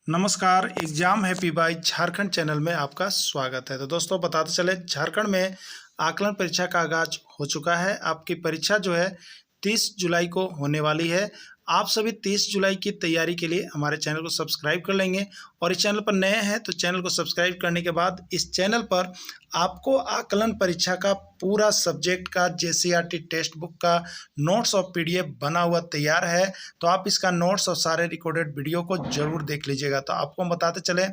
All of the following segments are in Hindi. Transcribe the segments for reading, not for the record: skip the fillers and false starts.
नमस्कार। Exam happy by Jharkhand channel में आपका स्वागत है। तो दोस्तों बताते चले, झारखंड में आकलन परीक्षा का आगाज हो चुका है। आपकी परीक्षा जो है 30 जुलाई को होने वाली है। आप सभी 30 जुलाई की तैयारी के लिए हमारे चैनल को सब्सक्राइब कर लेंगे और इस चैनल पर नए हैं तो चैनल को सब्सक्राइब करने के बाद इस चैनल पर आपको आकलन परीक्षा का पूरा सब्जेक्ट का जेसीईआरटी टेक्स्ट बुक का नोट्स और पीडीएफ बना हुआ तैयार है। तो आप इसका नोट्स और सारे रिकॉर्डेड वीडियो को जरूर देख लीजिएगा। तो आपको बताते चले,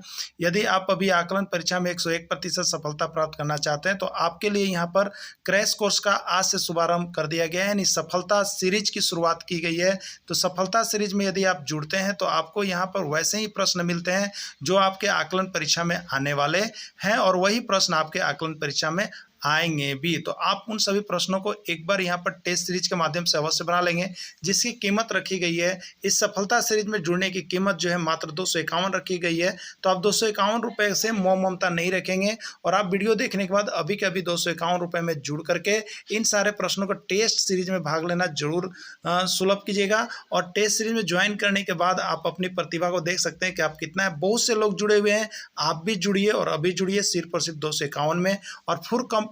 यदि आप अभी आकलन परीक्षा में 101% सफलता प्राप्त करना चाहते हैं तो आपके लिए यहाँ पर क्रैश कोर्स का आज से शुभारंभ कर दिया गया है, यानी सफलता सीरीज की शुरुआत की गई है। तो सफलता सीरीज में यदि आप जुड़ते हैं तो आपको यहाँ पर वैसे ही प्रश्न मिलते हैं जो आपके आकलन परीक्षा में आने वाले हैं और वही प्रश्न आपके आकलन परीक्षा में आएंगे भी। तो आप उन सभी प्रश्नों को एक बार यहाँ पर टेस्ट सीरीज के माध्यम से अवश्य बना लेंगे, जिसकी कीमत रखी गई है। इस सफलता सीरीज में जुड़ने की कीमत जो है मात्र 251 रखी गई है। तो आप 251 रुपये से मोह ममता नहीं रखेंगे और आप वीडियो देखने के बाद अभी के अभी 251 रुपये में जुड़ करके इन सारे प्रश्नों को टेस्ट सीरीज में भाग लेना जरूर सुलभ कीजिएगा। और टेस्ट सीरीज में ज्वाइन करने के बाद आप अपनी प्रतिभा को देख सकते हैं कि आप कितना है। बहुत से लोग जुड़े हुए हैं, आप भी जुड़िए और अभी जुड़िए सिर्फ और सिर्फ 251 में। और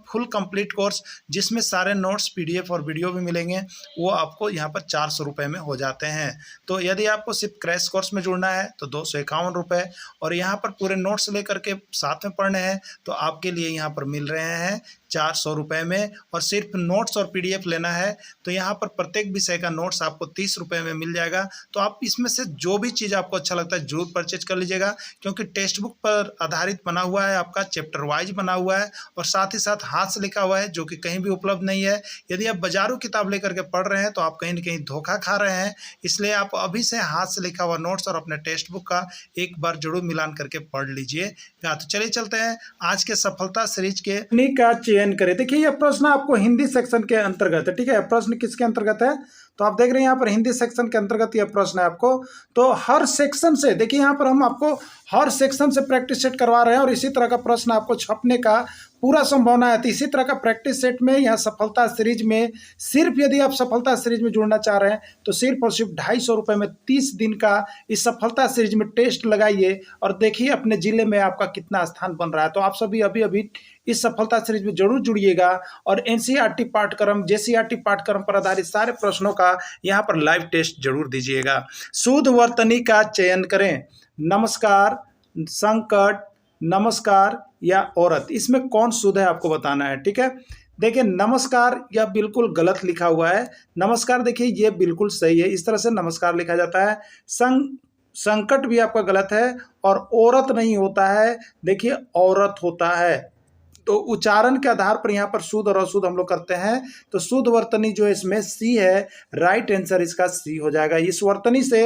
फुल कंप्लीट कोर्स जिसमें सारे नोट्स, पीडीएफ और वीडियो भी मिलेंगे, वो आपको यहाँ पर 400 रुपये में हो जाते हैं। तो यदि आपको सिर्फ क्रैश कोर्स में जुड़ना है तो 251 रुपये और यहाँ पर पूरे नोट्स लेकर के साथ में पढ़ने हैं तो आपके लिए यहाँ पर मिल रहे हैं 400 रुपये में। और सिर्फ नोट्स और पीडीएफ लेना है तो यहाँ पर प्रत्येक विषय का नोट्स आपको 30 रुपये में मिल जाएगा। तो आप इसमें से जो भी चीज़ आपको अच्छा लगता है जरूर परचेज कर लीजिएगा, क्योंकि टेक्स्ट बुक पर आधारित बना हुआ है, आपका चैप्टर वाइज बना हुआ है और साथ ही साथ हाथ से लिखा हुआ है, जो कि कहीं भी उपलब्ध नहीं है। यदि आप बाजारू किताब लेकर के पढ़ रहे हैं तो आप कहीं ना कहीं धोखा खा रहे हैं। इसलिए आप अभी से हाथ से लिखा हुआ नोट्स और अपने टेक्स्ट बुक का एक बार जरूर मिलान करके पढ़ लीजिएगा। तो चलिए चलते हैं आज के सफलता सीरीज के का चयन करें। देखिए यह प्रश्न आपको हिंदी सेक्शन के अंतर्गत है, ठीक है। प्रश्न किसके अंतर्गत है तो आप देख रहे हैं यहाँ पर हिंदी सेक्शन के अंतर्गत यह प्रश्न है आपको। तो हर सेक्शन से देखिए, यहाँ पर हम आपको हर सेक्शन से प्रैक्टिस सेट करवा रहे हैं और इसी तरह का प्रश्न आपको छपने का पूरा संभावना है। तो इसी तरह का प्रैक्टिस सेट में यहाँ सफलता सीरीज में सिर्फ यदि आप सफलता सीरीज में जुड़ना चाह रहे हैं तो सिर्फ और सिर्फ 250 रुपये में 30 दिन का इस सफलता सीरीज में टेस्ट लगाइए और देखिए अपने जिले में आपका कितना स्थान बन रहा है। तो आप सभी अभी अभी इस सफलता सीरीज में जरूर जुड़िएगा और एनसीईआरटी पाठ्यक्रम, जेसीईआरटी पाठ्यक्रम पर आधारित सारे प्रश्नों का यहाँ पर लाइव टेस्ट जरूर दीजिएगा। शुद्ध वर्तनी का चयन करें। नमस्कार, संकट, नमस्कार या औरत, इसमें कौन शुद्ध है आपको बताना है, ठीक है। देखिए नमस्कार यह बिल्कुल गलत लिखा हुआ है। नमस्कार देखिए ये बिल्कुल सही है, इस तरह से नमस्कार लिखा जाता है। संकट भी आपका गलत है और औरत नहीं होता है, देखिए औरत होता है। तो उच्चारण के आधार पर यहाँ पर शुद्ध और अशुद्ध हम लोग करते हैं। तो शुद्ध वर्तनी जो है इसमें सी है, राइट आंसर इसका सी हो जाएगा। इस वर्तनी से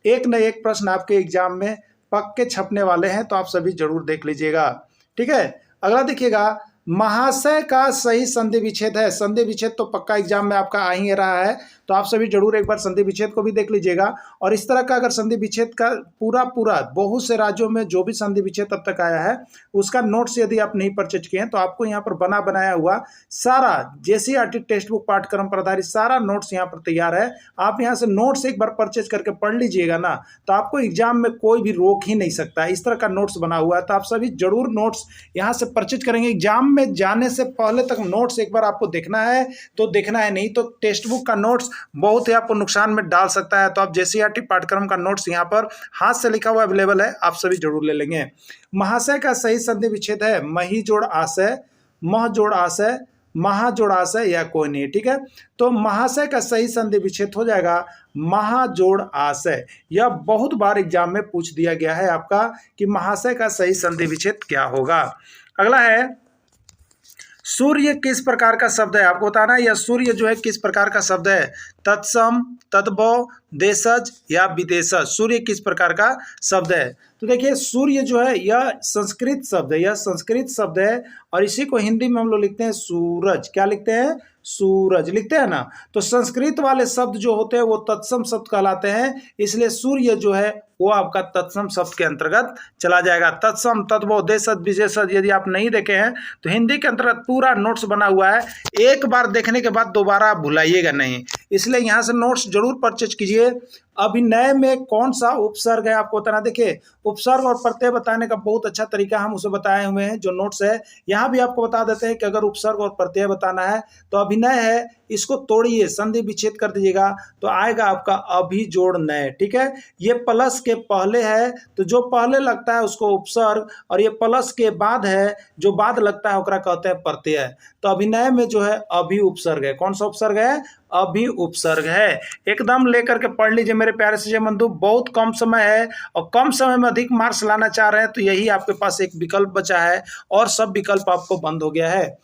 एक न एक प्रश्न आपके एग्जाम में पक्के छपने वाले हैं, तो आप सभी जरूर देख लीजिएगा, ठीक है। अगला देखिएगा, महाशय का सही संधि विच्छेद है। संधि विच्छेद तो पक्का एग्जाम में आपका आ ही रहा है, तो आप सभी जरूर एक बार संधि विच्छेद को भी देख लीजिएगा। और इस तरह का अगर संधि विच्छेद का पूरा बहुत से राज्यों में जो भी संधि विच्छेद अब तक आया है उसका नोट्स यदि आप नहीं परचेज किए हैं तो आपको यहाँ पर बना बनाया हुआ सारा जेसीईआरटी टेक्स्ट बुक पाठ्यक्रम पर आधारित सारा नोट्स यहाँ पर तैयार है। आप यहाँ से नोट्स एक बार परचेज करके पढ़ लीजिएगा ना, तो आपको एग्जाम में कोई भी रोक ही नहीं सकता। इस तरह का नोट्स बना हुआ है, तो आप सभी जरूर नोट्स यहाँ से परचेज करेंगे। एग्जाम में जाने से पहले तक नोट्स एक बार आपको देखना है तो देखना है, नहीं तो टेक्स्ट बुक का नोट्स बहुत ही आपको नुकसान में डाल सकता है। तो आप जेसीईआरटी पाठ्यक्रम का नोट्स यहाँ पर हाथ से लिखा हुआ अवेलेबल है, आप सभी जरूर ले लेंगे। महाशय का सही संधि विच्छेद है मही जोड़ आशय, मह जोड़ आशय, महा जोड़ आशय या कोई नहीं, ठीक है। तो महाशय का सही संधि विच्छेद हो जाएगा महा जोड़ आशय। यह बहुत बार एग्जाम में पूछ दिया गया है आपका कि महाशय का सही संधि विच्छेद क्या होगा। अगला है, सूर्य किस प्रकार का शब्द है आपको बताना है। यह सूर्य जो है किस प्रकार का शब्द है, तत्सम, तद्भव, देशज या विदेशज, सूर्य किस प्रकार का शब्द है। तो देखिए सूर्य जो है यह संस्कृत शब्द है, यह संस्कृत शब्द है और इसी को हिंदी में हम लोग लिखते हैं सूरज। क्या लिखते हैं, सूरज लिखते हैं ना। तो संस्कृत वाले शब्द जो होते हैं वो तत्सम शब्द कहलाते हैं, इसलिए सूर्य जो है वो आपका तत्सम शब्द के अंतर्गत चला जाएगा। तत्सम, तद्भव, देशज, विशेषज यदि आप नहीं देखे हैं तो हिंदी के अंतर्गत पूरा नोट्स बना हुआ है, एक बार देखने के बाद दोबारा आप भुलाइएगा नहीं, इसलिए यहाँ से नोट्स जरूर परचेज कीजिए। अभिनय में कौन सा उपसर्ग है आपको बताना। देखिए, उपसर्ग और प्रत्यय बताने का बहुत अच्छा तरीका हम उसे बताए हुए हैं, जो नोट्स है यहाँ भी आपको बता देते हैं कि अगर उपसर्ग और प्रत्यय बताना है तो अभिनय है, इसको तोड़िए, संधि विच्छेद कर दीजिएगा तो आएगा आपका अभिजोड़ नय। ठीक है, ये प्लस के पहले है तो जो पहले लगता है उसको उपसर्ग, और ये प्लस के बाद है जो बाद लगता है ओकरा कहते हैं प्रत्यय। तो अभिनय में जो है अभि उपसर्ग है। कौन सा उपसर्ग है? अभी उपसर्ग है। एकदम लेकर के पढ़ लीजिए मेरे प्यारे से बंधु, बहुत कम समय है और कम समय में अधिक मार्क्स लाना चाह रहे हैं तो यही आपके पास एक विकल्प बचा है और सब विकल्प आपको बंद हो गया है।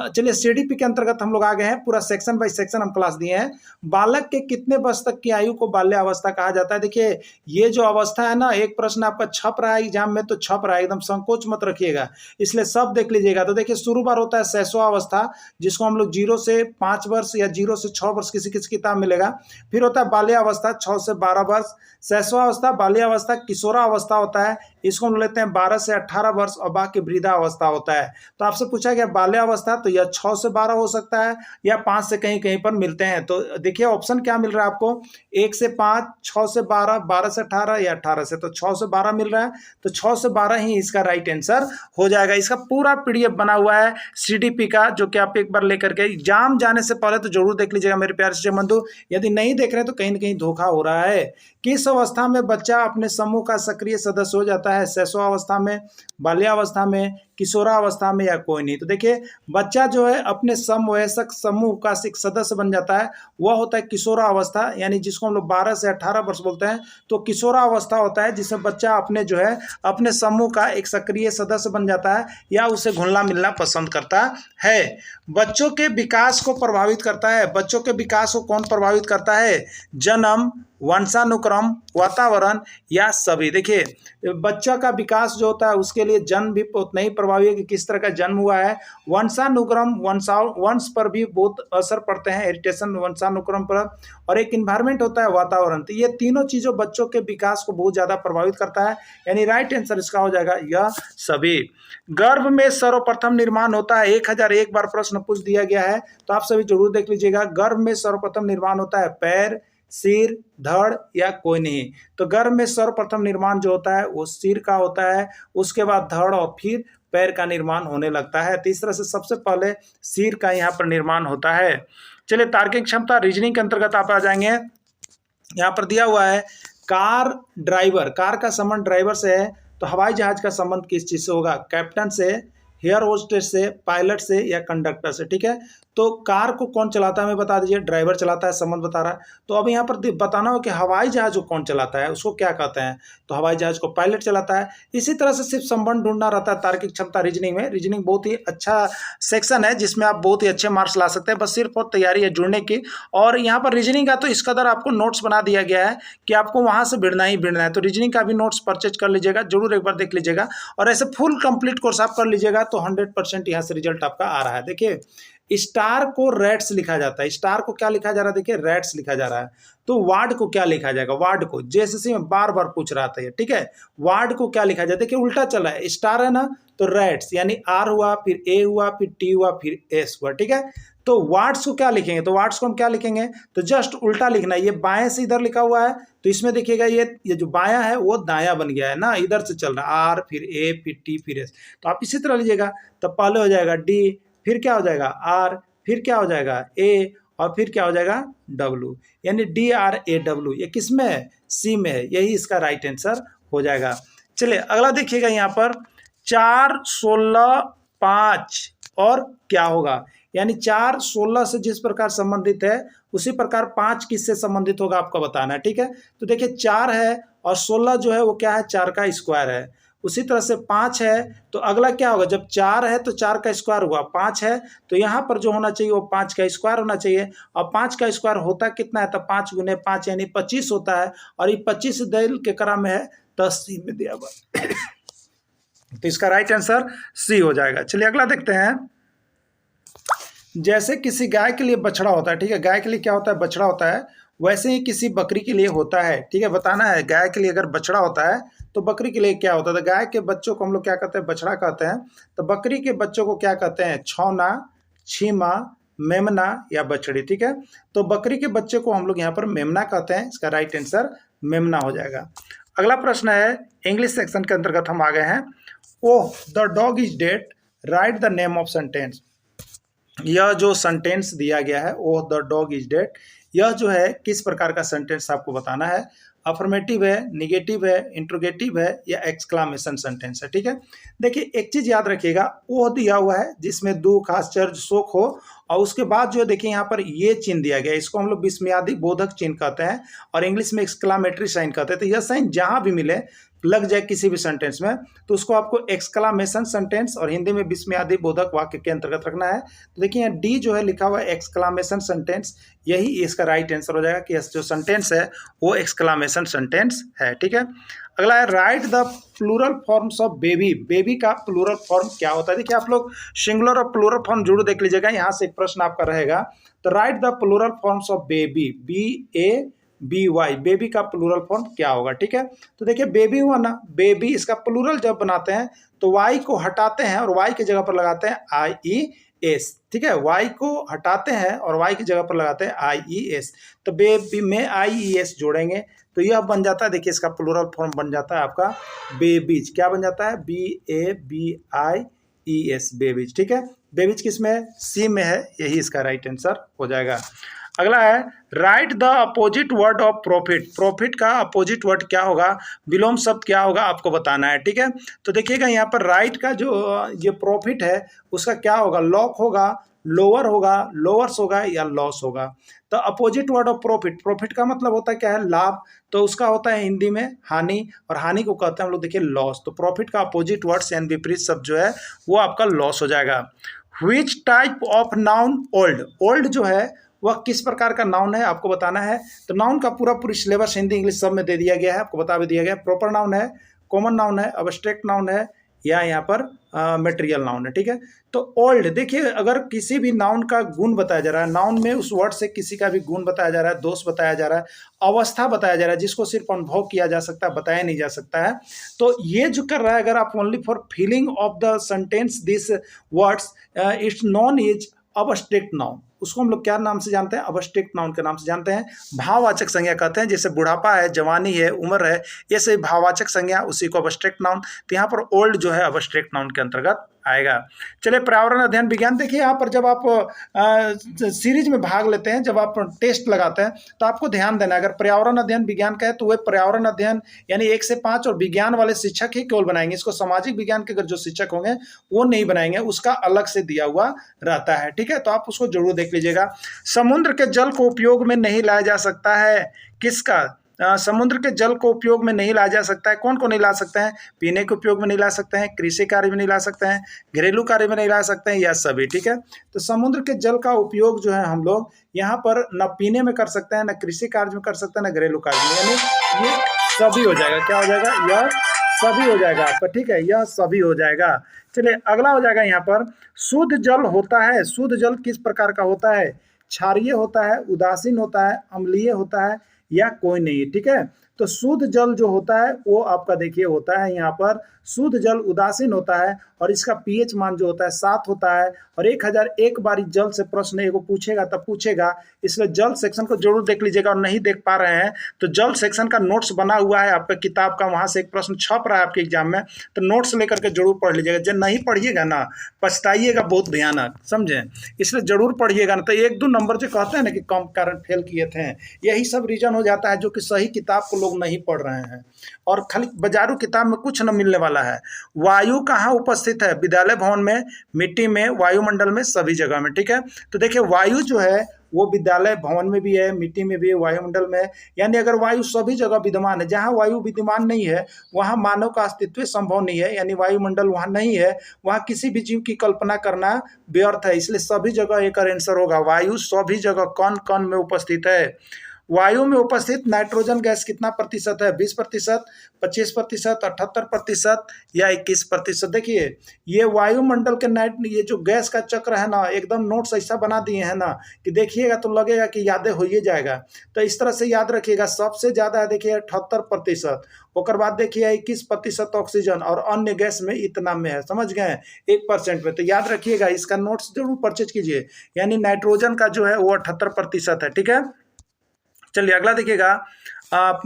चलिए सीडीपी के अंतर्गत हम लोग आ गए हैं, पूरा सेक्शन बाय सेक्शन हम क्लास दिए हैं। बालक के कितने वर्ष तक की आयु को बाल्यावस्था कहा जाता है? देखिए, ये जो अवस्था है ना, एक प्रश्न आपका छप रहा है एग्जाम में तो छप रहा है, एकदम संकोच मत रखिएगा, इसलिए सब देख लीजिएगा। तो देखिए, शुरू बार होता है शैशवावस्था, जिसको हम लोग 0 से 5 वर्ष या 0 से 6 वर्ष किसी किसी किताब मिलेगा। फिर होता है बाल्यावस्था 6 से 12 वर्ष, शैशवावस्था, बाल्यावस्था, किशोरावस्था होता है, इसको हम लेते हैं 12 से 18 वर्ष, और बाकी वृद्धावस्था होता है। तो आपसे पूछा गया बाल्यावस्था, तो यह 6 से 12 हो सकता है या 5 से कहीं कहीं पर मिलते हैं। तो देखिए ऑप्शन क्या मिल रहा है आपको, 1 से 5, 6 से 12, 12 से 18 या 18 से, तो 6 से 12 मिल रहा है, तो 6 से 12 ही इसका राइट आंसर हो जाएगा। इसका पूरा पीडीएफ बना हुआ है सीडीपी का, जो कि आप एक बार लेकर के एग्जाम जाने से पहले तो जरूर देख लीजिएगा मेरे प्यारे से बंधु। यदि नहीं देख रहे तो कहीं ना कहीं धोखा हो रहा है। किस अवस्था में बच्चा अपने समूह का सक्रिय सदस्य हो जाता है? शैशवावस्था में, बाल्यावस्था में, किशोरावस्था में, या कोई नहीं? तो देखिए, बच्चा जो है अपने समवयस्क समूह का एक सदस्य बन जाता है, वह होता है किशोरावस्था, यानी जिसको हम लोग 12 से 18 वर्ष बोलते हैं। तो किशोरावस्था होता है जिसमें बच्चा अपने जो है अपने समूह का एक सक्रिय सदस्य बन जाता है या उसे घुलना मिलना पसंद करता है। बच्चों के विकास को प्रभावित करता है। बच्चों के विकास को कौन प्रभावित करता है? जन्म, वंशानुक्रम, वातावरण या सभी? देखिए, बच्चा का विकास जो होता है उसके लिए जन्म भी उतना ही प्रभावी है कि किस तरह का जन्म हुआ है। वंशानुक्रम, वंश पर भी बहुत असर पड़ते हैं, हेरिटेशन वंशानुक्रम पर, और एक इन्वायरमेंट होता है वातावरण। तो ये तीनों चीज़ों बच्चों के विकास को बहुत ज़्यादा प्रभावित करता है, यानी राइट आंसर इसका हो जाएगा यह सभी। गर्भ में सर्वप्रथम निर्माण होता है, 1001 बार प्रश्न पूछ दिया गया है, तो आप सभी जरूर देख लीजिएगा। गर्भ में सर्वप्रथम निर्माण होता है पैर, सिर, धड़ या कोई नहीं? तो गर्भ में सर्वप्रथम निर्माण जो होता है वो सिर का होता है, उसके बाद धड़ और फिर पैर का निर्माण होने लगता है। तीसरा से सबसे पहले सिर का यहाँ पर निर्माण होता है। चलिए, तार्किक क्षमता रीजनिंग के अंतर्गत आप आ जाएंगे। यहाँ पर दिया हुआ है कार ड्राइवर, कार का संबंध ड्राइवर से है, तो हवाई जहाज का संबंध किस चीज से होगा? कैप्टन से, एयर होस्टेस से, पायलट से या कंडक्टर से? ठीक है, तो कार को कौन चलाता है हमें बता दीजिए। ड्राइवर चलाता है, संबंध बता रहा है। तो अब यहाँ पर बताना हो कि हवाई जहाज को कौन चलाता है, उसको क्या कहते हैं? तो हवाई जहाज को पायलट चलाता है। इसी तरह से सिर्फ संबंध ढूंढना रहता है तार्किक क्षमता रीजनिंग में। रीजनिंग बहुत ही अच्छा सेक्शन है जिसमें आप बहुत ही अच्छे मार्क्स ला सकते हैं, बस सिर्फ और तैयारी है जुड़ने की। और यहाँ पर रीजनिंग का तो इस कदर आपको नोट्स बना दिया गया है कि आपको वहाँ से भिड़ना ही भिड़ना है। तो रीजनिंग का भी नोट्स परचेज कर लीजिएगा, जरूर एक बार देख लीजिएगा, और ऐसे फुल कंप्लीट कोर्स आप कर लीजिएगा तो 100% यहाँ से रिजल्ट आपका आ रहा है। देखिए, स्टार को रेड्स लिखा जाता है। स्टार को क्या लिखा जा रहा है? देखिए, रेड्स लिखा जा रहा है। तो वार्ड को क्या लिखा जाएगा? वार्ड को जेएसएससी में बार बार पूछ रहा था ये, ठीक है। वार्ड को क्या लिखा जाए? देखिए, उल्टा चला है, स्टार है ना, तो रेड्स यानी आर हुआ, फिर ए हुआ, फिर टी हुआ, फिर एस हुआ, ठीक है। तो वार्ड्स को क्या लिखेंगे? तो वार्ड्स को हम क्या लिखेंगे? तो जस्ट उल्टा लिखना है। ये बाएं से इधर लिखा हुआ है तो इसमें देखिएगा ये जो बायां है वो दायां बन गया है ना, इधर से चल रहा है, आर फिर ए फिर टी फिर एस। तो आप इसी तरह लीजिएगा, तो पहले हो जाएगा डी, फिर क्या हो जाएगा आर, फिर क्या हो जाएगा ए, और फिर क्या हो जाएगा डब्लू, यानी डी आर ए डब्लू। ये किस में है? सी में है, यही इसका राइट आंसर हो जाएगा। चलिए अगला देखिएगा, यहाँ पर 4, 16, 5 और क्या होगा? यानी 4 16 से जिस प्रकार संबंधित है उसी प्रकार 5 किससे संबंधित होगा आपको बताना है, ठीक है। तो देखिए 4 है और 16 जो है वो क्या है? 4 का स्क्वायर है। उसी तरह से 5 है तो अगला क्या होगा? जब 4 है तो 4 का स्क्वायर हुआ, 5 है तो यहाँ पर जो होना चाहिए वो 5 का स्क्वायर होना चाहिए। और 5 का स्क्वायर होता कितना है? तो 5 गुने 5 यानी 25 होता है, और ये 25 दिल के क्रम में है, 10 सी में दिया हुआ तो इसका राइट आंसर सी हो जाएगा। चलिए अगला देखते हैं। जैसे किसी गाय के लिए बछड़ा होता है, ठीक है, गाय के लिए क्या होता है? बछड़ा होता है। वैसे ही किसी बकरी के लिए होता है, ठीक है, बताना है। गाय के लिए अगर बछड़ा होता है तो बकरी के लिए क्या होता है? तो गाय के बच्चों को हम लोग क्या कहते हैं? बछड़ा कहते हैं। तो बकरी के बच्चों को क्या कहते हैं? छौना, छीमा, मेमना या बछड़ी, ठीक है। तो बकरी के बच्चे को हम लोग यहाँ पर मेमना कहते हैं। इसका राइट आंसर मेमना हो जाएगा। अगला प्रश्न है, इंग्लिश सेक्शन के अंतर्गत हम आ गए हैं। ओह the dog is dead, right the name of sentence. यह जो सेंटेंस दिया गया है, ओह द डॉग इज डेड, यह जो है किस प्रकार का सेंटेंस आपको बताना है। अफर्मेटिव है, निगेटिव है, इंट्रोगेटिव है या एक्सक्लामेशन सेंटेंस है, ठीक है। देखिए एक चीज याद रखिएगा, ओह दिया हुआ है जिसमें दुख, आश्चर्य, शोक हो, और उसके बाद जो देखिए यहाँ पर ये चिन्ह दिया गया है, इसको हम लोग विस्मयादि बोधक चिन्ह कहते हैं और इंग्लिश में एक्सक्लामेटरी साइन कहते हैं। तो यह साइन जहां भी मिले, लग जाए किसी भी सेंटेंस में, तो उसको आपको एक्सक्लामेशन सेंटेंस और हिंदी में विस्मयादि बोधक वाक्य के अंतर्गत रखना है। तो देखिए यहाँ डी जो है लिखा हुआ है एक्सक्लामेशन सेंटेंस, यही इसका राइट आंसर हो जाएगा कि जो सेंटेंस है वो एक्सक्लामेशन सेंटेंस है, ठीक है। अगला है, write the plural forms of baby. Baby का प्लूरल फॉर्म क्या होता है? देखिए आप लोग सिंगुलर और प्लूरल फॉर्म जरूर देख लीजिएगा, यहाँ से एक प्रश्न आपका रहेगा। तो write the plural forms of baby, BABY, baby का प्लूरल फॉर्म क्या होगा, ठीक है। तो देखिए बेबी हुआ ना, बेबी, इसका प्लूरल जब बनाते हैं तो वाई को हटाते हैं और वाई की जगह पर लगाते हैं IES, ठीक है। वाई को हटाते हैं और वाई की जगह पर लगाते हैं IES। तो बेबी में IES जोड़ेंगे तो यह बन जाता है, देखिए इसका प्लूरल फॉर्म बन जाता है आपका बेबीज। क्या बन जाता है? BABIES, बेबीज, ठीक है। बेबीज किस में है? सी में है, यही इसका राइट आंसर हो जाएगा। अगला है, write the opposite word of profit. Profit का अपोजिट वर्ड क्या होगा? विलोम शब्द क्या होगा आपको बताना है, ठीक है। तो देखिएगा यहाँ पर राइट का जो ये प्रॉफिट है उसका क्या होगा? लॉक होगा, लोअर होगा, लोअर्स होगा या लॉस होगा। तो opposite word of profit, profit का मतलब होता है क्या है? लाभ। तो उसका होता है हिंदी में हानि, और हानि को कहते हैं हम लोग देखिए लॉस। तो प्रॉफिट का अपोजिट वर्ड यानी विपरीत शब्द जो है वो आपका लॉस हो जाएगा। Which type of noun old, old जो है वह किस प्रकार का नाउन है आपको बताना है। तो नाउन का पूरी सिलेबस हिंदी इंग्लिश सब में दे दिया गया है, आपको बता भी दिया गया है। प्रॉपर नाउन है, कॉमन नाउन है, अब्स्ट्रैक्ट नाउन है या यहाँ पर मटेरियल नाउन है, ठीक है। तो ओल्ड, देखिए अगर किसी भी नाउन का गुण बताया जा रहा है, नाउन में उस वर्ड से किसी का भी गुण बताया जा रहा है, दोष बताया जा रहा है, अवस्था बताया जा रहा है जिसको सिर्फ अनुभव किया जा सकता है, बताया नहीं जा सकता है, तो ये जो कर रहा है, अगर आप only for feeling of the sentence this words it's non is abstract noun. उसको हम लोग क्या नाम से जानते हैं? अब्स्ट्रैक्ट नाउन के नाम से जानते हैं। भाववाचक संज्ञा कहते हैं, जैसे बुढ़ापा है, जवानी है, उम्र है, ये सभी भाववाचक संज्ञा, उसी को अब्स्ट्रैक्ट नाउन। तो यहाँ पर ओल्ड जो है अब्स्ट्रैक्ट नाउन के अंतर्गत आएगा। चलिए पर्यावरण अध्ययन विज्ञान, देखिए यहाँ पर जब आप सीरीज में भाग लेते हैं, जब आप टेस्ट लगाते हैं तो आपको ध्यान देना है, अगर पर्यावरण अध्ययन विज्ञान का है तो वह पर्यावरण अध्ययन यानी 1 से 5 और विज्ञान वाले शिक्षक ही केवल बनाएंगे। इसको सामाजिक विज्ञान के अगर जो शिक्षक होंगे वो नहीं बनाएंगे, उसका अलग से दिया हुआ रहता है, ठीक है। तो आप उसको जरूर देख लीजिएगा। समुद्र के जल को उपयोग में नहीं लाया जा सकता है, किसका? समुद्र के जल को उपयोग में नहीं लाया जा सकता है, कौन को नहीं ला सकते हैं? पीने के उपयोग में नहीं ला सकते हैं, कृषि कार्य में नहीं ला सकते हैं, घरेलू कार्य में नहीं ला सकते हैं, या सभी, ठीक है। तो समुद्र के जल का उपयोग जो है हम लोग यहाँ पर न पीने में कर सकते हैं, न कृषि कार्य में कर सकते हैं, न घरेलू कार्य में, यानी ये सभी हो जाएगा। क्या हो जाएगा? यह सभी हो जाएगा आपका, ठीक है, यह सभी हो जाएगा। चलिए अगला हो जाएगा यहाँ पर, शुद्ध जल होता है। शुद्ध जल किस प्रकार का होता है? क्षारीय होता है, उदासीन होता है, अम्लीय होता है या कोई नहीं, ठीक है। तो शुद्ध जल जो होता है वो आपका देखिए होता है यहाँ पर, शुद्ध जल उदासीन होता है और इसका पीएच मान जो होता है 7 होता है, और 1001 बारी जल से प्रश्न एगो पूछेगा तब पूछेगा, इसलिए जल सेक्शन को जरूर देख लीजिएगा। और नहीं देख पा रहे हैं तो जल सेक्शन का नोट्स बना हुआ है आपका किताब का, वहाँ से एक प्रश्न छप रहा है आपके एग्जाम में, तो नोट्स लेकर के जरूर पढ़ लीजिएगा। जब नहीं पढ़िएगा ना पछताइएगा बहुत भयानक, समझें, इसलिए जरूर पढ़िएगा ना। तो 1-2 नंबर जो कहते हैं ना कि कम कारण फेल किए थे, यही सब रीजन हो जाता है जो कि सही किताब को लोग नहीं पढ़ रहे हैं और खाली बाजारू किताब में कुछ न मिलने वाला है। वायु कहाँ उपस्थित है? विद्यालय भवन में, मिट्टी में, वायुमंडल में, सभी जगह में, ठीक है। तो देखिए वायु जो है वो विद्यालय भवन में भी है, मिट्टी में भी है, वायुमंडल में है, यानी अगर वायु सभी जगह विद्यमान है। जहाँ वायु विद्यमान नहीं है वहाँ मानव का अस्तित्व संभव नहीं है, यानी वायुमंडल वहाँ नहीं है, वहाँ किसी भी जीव की कल्पना करना व्यर्थ है। इसलिए सभी जगह एक आंसर होगा, वायु सभी जगह कण कण में उपस्थित है। वायु में उपस्थित नाइट्रोजन गैस कितना प्रतिशत है? 20%, 25%, 78% या 21%। देखिए ये वायुमंडल के ये जो गैस का चक्र है ना, एकदम नोट्स ऐसा बना दिए हैं ना कि देखिएगा तो लगेगा कि यादें हो ही जाएगा। तो इस तरह से याद रखिएगा। सबसे ज़्यादा है देखिए 78%, ओकर बाद देखिए 21% ऑक्सीजन और अन्य गैस में इतना में है, समझ गए, 1% में। तो याद रखिएगा, इसका नोट्स जरूर परचेज कीजिए। यानी नाइट्रोजन का जो है वो 78% है, ठीक है। चलिए अगला देखिएगा, आप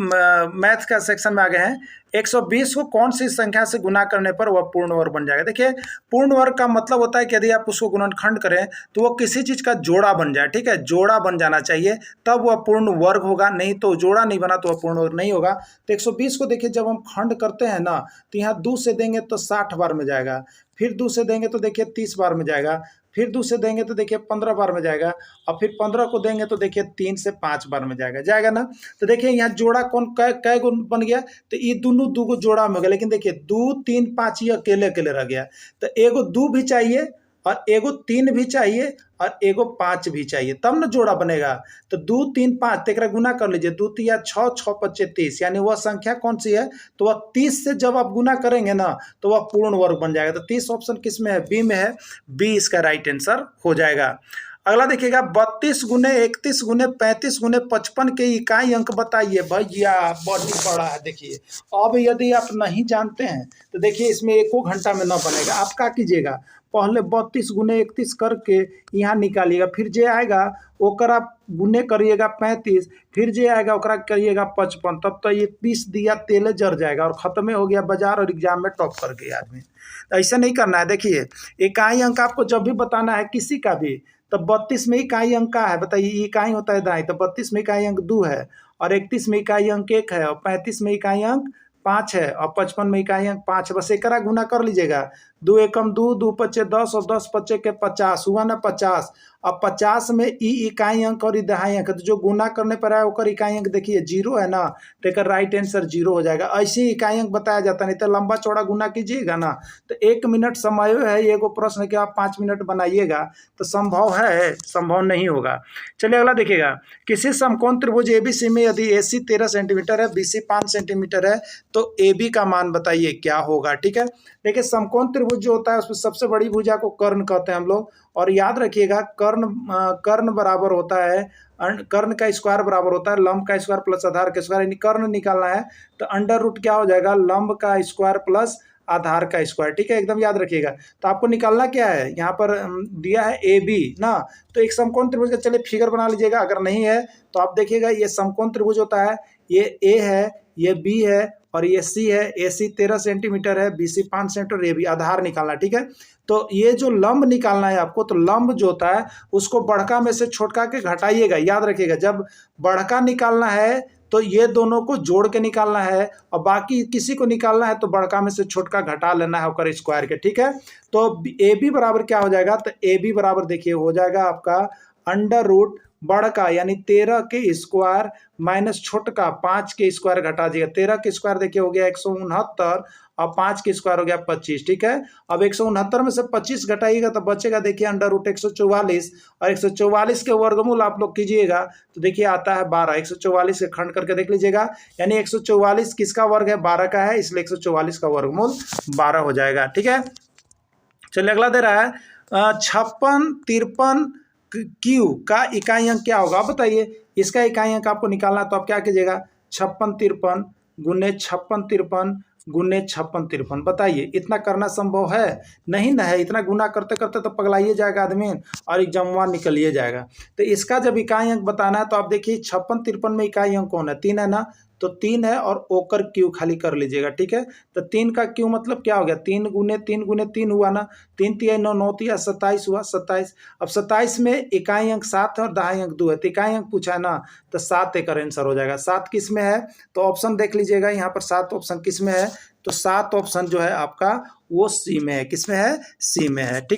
मैथ का सेक्शन में आ गए हैं। 120 को कौन सी संख्या से गुना करने पर वह पूर्ण वर्ग बन जाएगा? देखिए पूर्ण वर्ग का मतलब होता है कि यदि आप उसको गुणनखंड करें तो वो किसी चीज़ का जोड़ा बन जाए, ठीक है, जोड़ा बन जाना चाहिए तब वह पूर्ण वर्ग होगा, नहीं तो जोड़ा नहीं बना तो वह पूर्ण वर्ग नहीं होगा। तो 120 को देखिए जब हम खंड करते हैं ना तो यहाँ 2 से देंगे तो 60 बार में जाएगा, फिर 2 से देंगे तो देखिए 30 बार में जाएगा, फिर 2 से देंगे तो देखिए 15 बार में जाएगा, और फिर 15 को देंगे तो देखिए 3 से 5 बार में जाएगा ना। तो देखिए यहाँ जोड़ा कौन कै गो बन गया? तो ये दोनों 2 गो जोड़ा में हो गया, लेकिन देखिए 2, 3, 5 ये अकेले अकेले रह गया। तो एगो 2 भी चाहिए और एगो 3 भी चाहिए और एगो 5 भी चाहिए, तब ना जोड़ा बनेगा। तो 2, 3, 5 तो एक गुना कर लीजिए, 2 तिया 6, 6 पच्चे 30, यानी वह संख्या कौन सी है? तो वह 30 से जब आप गुना करेंगे ना तो वह पूर्ण वर्ग बन जाएगा। तो 30 ऑप्शन किस में है? बी में है। बी इसका राइट आंसर हो जाएगा। अगला देखिएगा, 32 गुने 31 गुने 35 गुने 55 के इकाई अंक बताइए। भैया बड़ी बड़ा है। देखिए अब यदि आप नहीं जानते हैं तो देखिए इसमें 1 घंटा में ना बनेगा। आप क्या कीजिएगा, पहले 32 गुने 31 करके यहाँ निकालिएगा, फिर जे आएगा ओकरा गुने करिएगा 35, फिर जे आएगा ओकरा करिएगा 55, तब तो ये 20 दिया तेले जर जाएगा और खत्म हो गया बाजार और एग्जाम में टॉप कर गया आदमी। ऐसा नहीं करना है। देखिए इकाई अंक आपको जब भी बताना है किसी का भी, तो 32 में इकाई अंक का है, बताइए इकाई होता है दाएं, तो 32 में इकाई अंक 2 है, और 31 में इकाई अंक 1 है, और 35 में इकाई अंक 5 है, और 55 में इकाई अंक 5 है। बस एकरा गुना कर लीजिएगा। 2 एकम 2, 2 पच्चे 10 और 10 पच्चे के 50 हुआ ना 50। अब 50 में ई इकाई अंक और दहाई अंक, तो जो गुना करने पर आया ओकर इकाई अंक देखिए 0 है ना, तो एक राइट आंसर 0 हो जाएगा। ऐसे ही इकाई अंक बताया जाता है, नहीं तो लंबा चौड़ा गुना कीजिएगा ना तो 1 मिनट समय है। ये को प्रश्न के आप 5 मिनट बनाइएगा तो संभव है? संभव नहीं होगा। चलिए अगला देखिएगा, किसी समकोण त्रिभुज एबीसी में यदि AC 13 सेंटीमीटर है, BC 5 सेंटीमीटर है तो AB का मान बताइए क्या होगा? ठीक है, देखिए समकोण त्रिभुज जो होता है उसमें सबसे बड़ी भुजा को कर्ण कहते हैं हम लोग, और याद रखिएगा कर्ण बराबर होता है, कर्ण का स्क्वायर बराबर होता है लंब का स्क्वायर प्लस आधार का स्क्वायर। यानी कर्ण निकालना है तो अंडर रूट क्या हो जाएगा? लंब का स्क्वायर प्लस आधार का स्क्वायर, ठीक है, एकदम याद रखिएगा। तो आपको निकालना क्या है? यहाँ पर दिया है AB ना, तो एक समकोण त्रिभुज का चलिए फिगर बना लीजिएगा। अगर नहीं है तो आप देखिएगा ये समकोण त्रिभुज होता है, ये A है, ये B है और ये C है। AC 13 सेंटीमीटर है, BC 5 सेंटीमीटर, ये भी आधार निकालना, ठीक है। तो ये जो लंब निकालना है आपको, तो लंब जो होता है उसको बढ़का में से छोटका के घटाइएगा। याद रखिएगा जब बढ़का निकालना है तो ये दोनों को जोड़ के निकालना है, और बाकी किसी को निकालना है तो बढ़का में से छोटका घटा लेना है ओकर स्क्वायर के, ठीक है। तो AB बराबर क्या हो जाएगा? तो AB बराबर देखिए हो जाएगा आपका अंडर रूट बढ़का यानी 13 के स्क्वायर माइनस छोटका 5 के स्क्वायर घटा दिएगा। 13 के स्क्वायर देखिए हो गया 169 और 5 के स्क्वायर हो गया 25, ठीक है। अब 169 में से 25 घटाइएगा तो बचेगा देखिए अंडर रूट 144, और 144 के वर्गमूल आप लोग कीजिएगा तो देखिए आता है 12। 144 के खंड करके देख लीजिएगा, यानी 144 किसका वर्ग है? 12 का है, इसलिए 144 का वर्गमूल 12 हो जाएगा, ठीक है। चलिए अगला दे रहा है 56, 53 क्यू का इकाई अंक क्या होगा? बताइए इसका इकाई अंक आपको निकालना, तो आप क्या कीजिएगा? 56, 53 गुने 56, 53 गुने 56, 53। बताइए इतना करना संभव है? नहीं ना है। इतना गुना करते करते तो पगलाइए जाएगा आदमी और एग्जामवा निकलिए जाएगा। तो इसका जब इकाई अंक बताना है तो आप देखिए 56, 53 में इकाई अंक कौन है? 3 है ना, तो 3 है और ओकर क्यू खाली कर लीजिएगा, ठीक है। तो 3 का क्यू मतलब क्या हो गया? 3 गुने 3 गुने 3 हुआ ना, 3 तिया 9, 9 तिया 27 हुआ, 27। अब 27 में इकाई अंक 7 है और दहाई अंक 2 है, तो इकाई अंक पूछा है ना, तो 7 एक आंसर हो जाएगा। 7 किस में है? तो ऑप्शन देख लीजिएगा यहाँ पर 7 ऑप्शन किस में है? तो 7 ऑप्शन जो है आपका वो सी में है। किस में है? सी में है, ठीक।